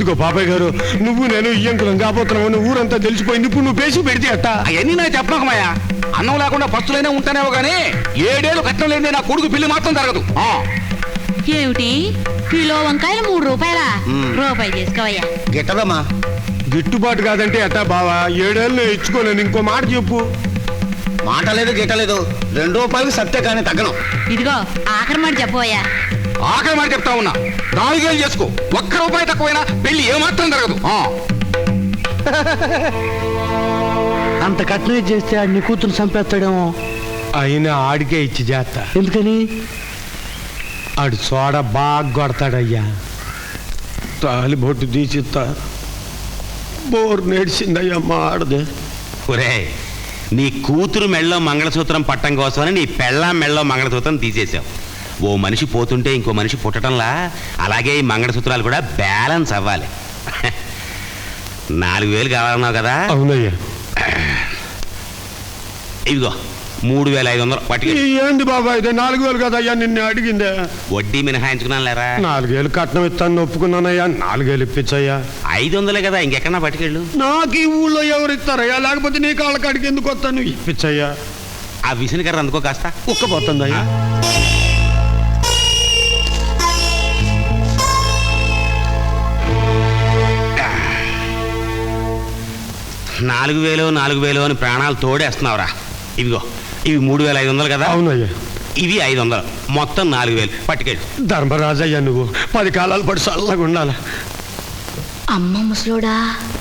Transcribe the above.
ఇదిగో బాబాయ్ గారు, నువ్వు నేను ఇయ్యంకులం కాబోతున్నావు, ఊరంతా తెలిసిపోయింది. ఇప్పుడు నువ్వు పేసి పెడితే అట్ట. అవన్నీ నాకు చెప్పనకమాయా. అన్నం లేకుండా పస్తులైనా ఉంటానేమో గానీ 7 ఏళ్ళు కట్నం లేని నా కొడుకు పెళ్లి మాత్రం జరగదు. ఏమిటి కిలో వంకాయలు 3 రూపాయలా? రూపాయి చేసుకోవయ్యా. గిట్టదమ్మా. గిట్టుబాటు కాదంటే అట్టా బావా, 7 ఏళ్ళు నేను ఇచ్చుకోలేను. ఇంకో మాట చెప్పు. మాట లేదు గిట్టలేదు, 2 రూపాయలు సత్తే కానీ తగ్గను. ఇదిగో ఆఖరి మాట చెప్పవయ్యా. ఆఖరి మాట చెప్తా ఉన్నా, 4 ఏళ్ళు చేసుకో. 1 రూపాయి తక్కువైనా పెళ్లి ఏమాత్రం జరగదు. అంత కట్నం చేస్తే ఆడిని కూతురు చంపేస్తాడేమో. అయినా ఆడికే ఇచ్చి చేస్తా. ఎందుకని? ఆడు సోడ బాగా కొడతాడయ్యా. తాలిబొట్టు తీసిస్తా. బోర్ నేడిసిందయ్యా మా ఆడదే. ఒరే, నీ కూతురు మెళ్ళో మంగళసూత్రం పట్టం కోసమని నీ పెళ్ళాం మెళ్ళో మంగళసూత్రం తీసేసావు. ఓ మనిషి పోతుంటే ఇంకో మనిషి పుట్టడంలా అలాగే ఈ మంగళసూత్రాలు కూడా బ్యాలెన్స్ అవ్వాలి. 4,000 కావాలన్నావు కదా? అవునయ్యా. ఇదిగో 3,500 పట్టుకు. ఏంది బాబా ఇది? 4,000 కదయ్యా నిన్ను అడిగిందే. వడ్డీ మినహాయించుకున్నాను లేరా? 4,000 కట్నం ఇస్తాను ఒప్పుకున్నానయ్యా. 4,000 ఇప్పించయ్యా. 500 కదా, ఇంకెక్కడన్నా పట్టుకెళ్ళు. నాకు ఈ ఊళ్ళో ఎవరు ఇస్తారయ్యా? లేకపోతే నీ కాళ్ళ కాడికి ఎందుకు వస్తాను? ఇప్పించయ్యా. ఆ విసునకర్ర అందుకో కాస్త. ఉక్కపోతుందయ్యా. 4,000 అని ప్రాణాలు తోడేస్తున్నావురా. ఇవిగో ఇవి 3,500 కదా? అవునయ్యా. ఇవి 500, మొత్తం 4,000 పట్టుకెళ్ళు. ధర్మరాజయ్యా, నువ్వు 10 కాలాలు పడి చల్లగా ఉండాలి. అమ్మ ముసలోడా.